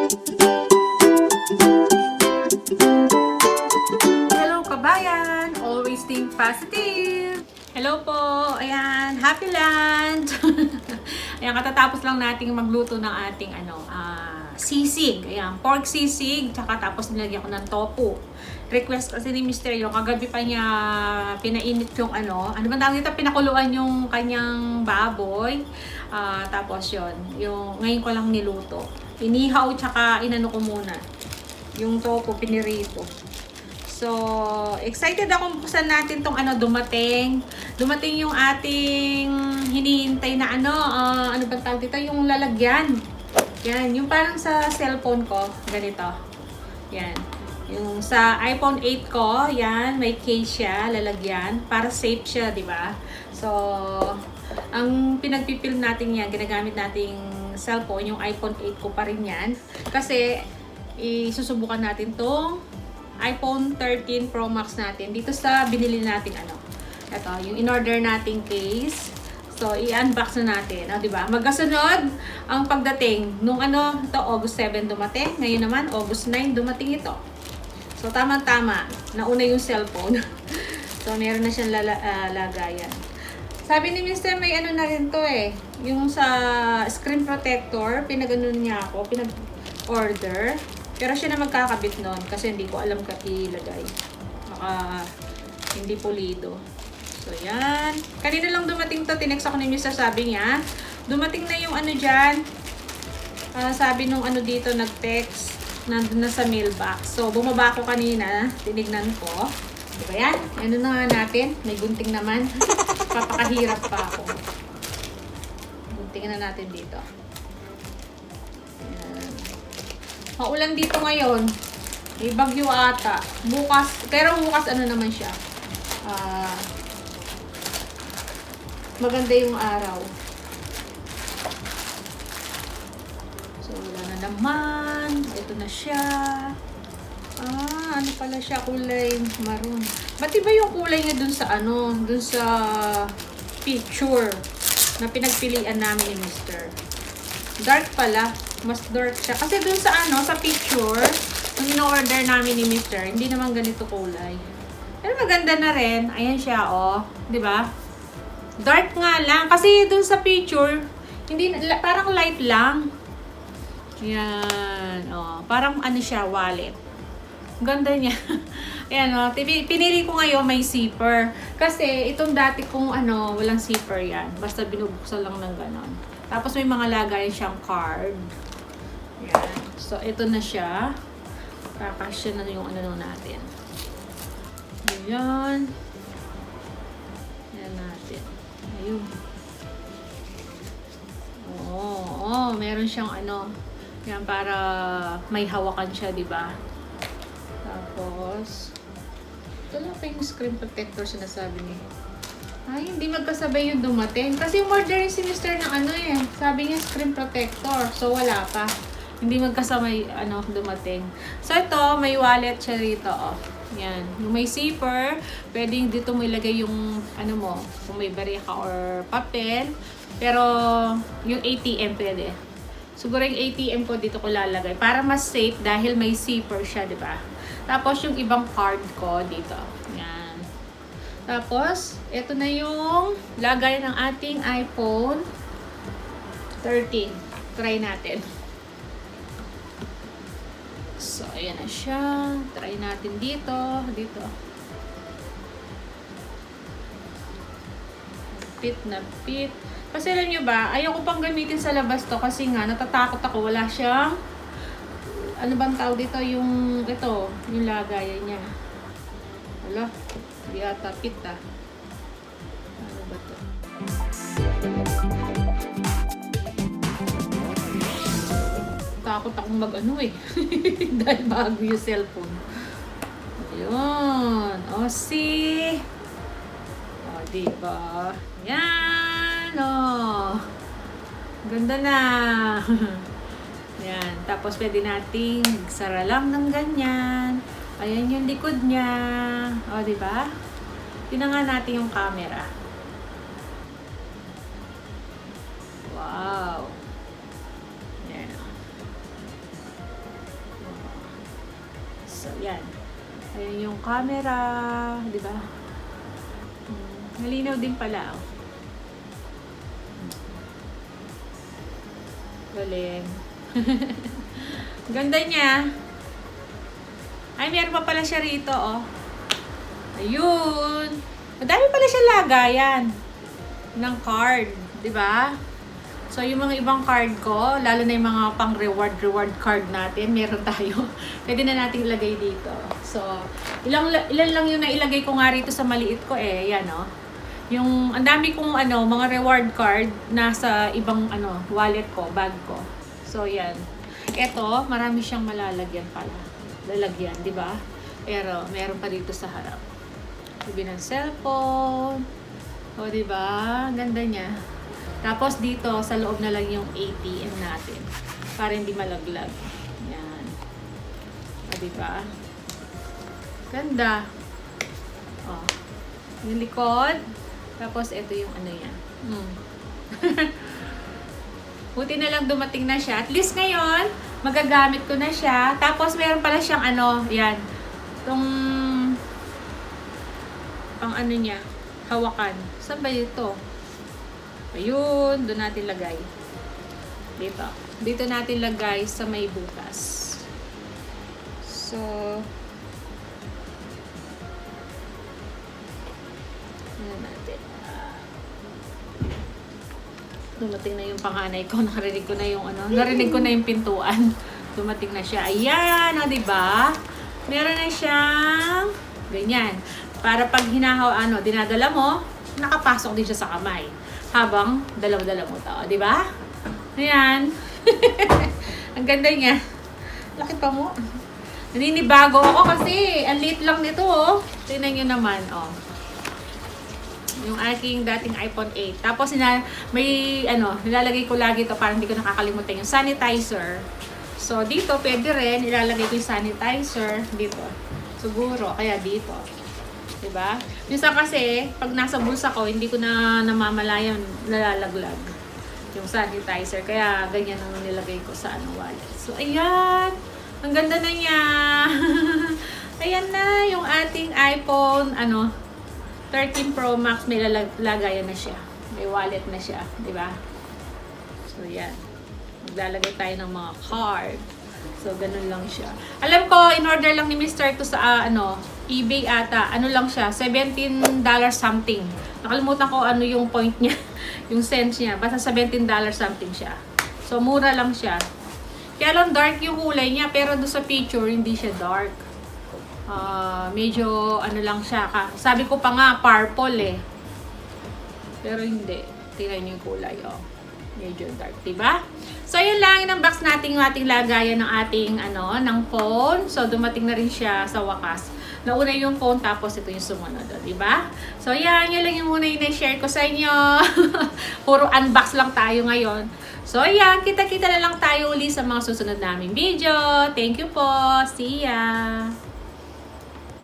Hello kabayan! Always think positive! Hello po! Ayan, happy lunch! Ayan, katatapos lang nating magluto ng ating sisig. Ayan, pork sisig, tsaka tapos nilagyan ko ng tofu. Request kasi ni Mr. yung kagabi pa niya pinainit yung ano ba tawag dito, pinakuluan yung kanyang baboy. Tapos yung ngayon ko lang niluto. Inihaw tsaka inano ko muna. Yung tofu pinirito. So, excited akong buksan natin tong dumating. Dumating yung ating hinihintay na ano bang tawag dito, yung lalagyan. Yan, yung parang sa cellphone ko, ganito. Yan. Yung sa iPhone 8 ko, yan, may case siya, lalagyan, para safe siya, di ba? So, ang pinagpipil natin yan, ginagamit nating cellphone, yung iPhone 8 ko pa rin yan. Kasi, isusubukan natin tong iPhone 13 Pro Max natin dito sa binili nating ito, yung in-order nating case. So, i-unbox na natin. Di ba? Magkasunod ang pagdating. Nung ito, August 7 dumating. Ngayon naman, August 9 dumating ito. So, tama-tama. Nauna yung cellphone. So, meron na siyang lagayan. Sabi ni Mr. may na rin to eh. Yung sa screen protector, pinag-ano niya ako, pinag-order. Pero siya na magkakabit nun kasi hindi ko alam ilagay. Baka hindi pulido. So, yan. Kanina lang dumating to. Tinext ako ni Mr. Sabi niya, dumating na yung dyan. Sabi nung dito, nag-text. Nandun na sa mailbox. So, bumaba ako kanina. Tinignan ko. Diba yan? Ano na nga natin? May gunting naman. Papakahirap pa ako. Guntingin na natin dito. Yan. Maulan dito ngayon. May bagyo ata. Bukas. Pero bukas naman siya. Maganda yung araw. So, wala na naman. Ito na siya. Ano pala siya? Kulay maroon. Ba't iba yung kulay niya dun sa dun sa picture na pinagpilian namin ni Mr. Dark pala. Mas dark siya. Kasi dun sa sa picture, nung in-order namin ni Mr., hindi naman ganito kulay. Pero maganda na rin. Ayan siya, oh. 'Di ba? Dark nga lang. Kasi dun sa picture, hindi, parang light lang. Yan. Oh, parang siya, wallet. Ganda niya. Ayan, oh. Pinili ko ngayon may zipper. Kasi itong dati kong walang zipper yan. Basta binubuksan lang ng ganon. Tapos may mga lagay siyang card. Yan. So, ito na siya. Kakasya na yung natin. Ayan. Ayan natin. Ayun. Oo, meron siyang yan, para may hawakan siya, di ba? Tapos, ito lang pa yung screen protector sinasabi niya. Ay, hindi magkasabay yung dumating. Kasi umorder si Mr. ng sabi niya screen protector. So, wala pa. Hindi magkasabay dumating. So, ito, may wallet siya rito, oh. Yan. Yung may zipper, pwedeng dito mo ilagay yung mo, kung may barya ka or papel. Pero, yung ATM pwede. Siguro yung ATM ko dito ko lalagay para mas safe dahil may zipper siya, di ba? Tapos, yung ibang card ko dito. Yan. Tapos, ito na yung lagay ng ating iPhone 13. Try natin. So, ayan na siya. Try natin dito. Dito. Pit na pit. Kasi alam nyo ba, ayaw ko pang gamitin sa labas to kasi nga, natatakot ako. Wala siyang, bang tawag dito? Yung lagayan niya. Wala. Hindi ata pit Ano ba to? Takot akong dahil bago yung cellphone. Ayun. O, see? O, diba? Yan. O. Ganda na. Yan. Tapos, pwede nating sara lang ng ganyan. Ayan yung likod niya. O, diba? Tingnan nga natin yung camera. Wow. Yan. So, yan. Ayan yung camera, di ba? Malinaw din pala, oh. Galing. Ganda niya. Ay, meron pa pala siya rito, oh. Ayun. Madami pala siya lagayan ng card, di ba? So, yung mga ibang card ko, lalo na yung mga pang reward card natin, meron tayo. Pwede na natin ilagay dito. So, ilan lang yung nailagay ko nga rito sa maliit ko eh. Yan, oh. Yung, ang dami kong mga reward card nasa ibang wallet ko, bag ko. So, yan. Ito, marami siyang malalagyan pala. Lalagyan, di ba? Pero, meron pa dito sa harap. Sabi ng cellphone. O, di ba? Ganda niya. Tapos dito, sa loob na lang yung ATM natin. Para hindi malaglag. Yan. O, diba? Ganda. O. Yung likod. Tapos, ito yung yan. Buti na lang dumating na siya. At least ngayon, magagamit ko na siya. Tapos, meron pala siyang yan. Itong, pang niya, hawakan. Saan ba ito? Ayun, doon natin lagay. Dito. Dito natin lagay sa may butas. So, ano natin. Dumating na yung panganay ko. Narinig ko na yung narinig ko na yung pintuan. Dumating na siya. Ayan, diba? Meron na siyang ganyan. Para pag dinadala mo, nakapasok din siya sa kamay. Habang dalaw-dalaw mo to, di ba? Ayan. Ang ganda niya. Laki pa mo. Naninibago ako kasi ang liit lang nito, oh. Tingnan nyo naman, oh. Yung aking dating iPhone 8. Tapos may nilalagay ko lagi to para hindi ko nakakalimutan yung sanitizer. So dito pwede rin ilalagay ko yung sanitizer dito. Siguro kaya dito. Diba? Minsan kasi, pag nasa bulsa ko, hindi ko na namamalayan, nalalaglag yung sanitizer. Kaya, ganyan ang nilagay ko sa wallet. So, ayan! Ang ganda na niya! Ayan na, yung ating iPhone, 13 Pro Max, may lagayan na siya. May wallet na siya, diba? So, yan. Maglalagay tayo ng mga card. So, ganun lang siya. Alam ko, in-order lang ni Mr. to sa, eBay ata. Lang siya, $17 something. Nakalimutan ko yung point niya, yung cents niya. Basta $17 something siya. So, mura lang siya. Kaya lang dark yung kulay niya, pero doon sa picture, hindi siya dark. Medyo, lang siya. Sabi ko pa nga, purple eh. Pero hindi. Tingnan niyo yung kulay, oh. Medyo dark, diba? So, yun lang, in-unbox natin yung ating lagayan ng ating, ng phone. So, dumating na rin siya sa wakas. Nauna yung phone, tapos ito yung sumunod, diba? So, yan lang yung muna yung na-share ko sa inyo. Puro unbox lang tayo ngayon. So, yan, kita-kita na lang tayo uli sa mga susunod naming video. Thank you po. See ya!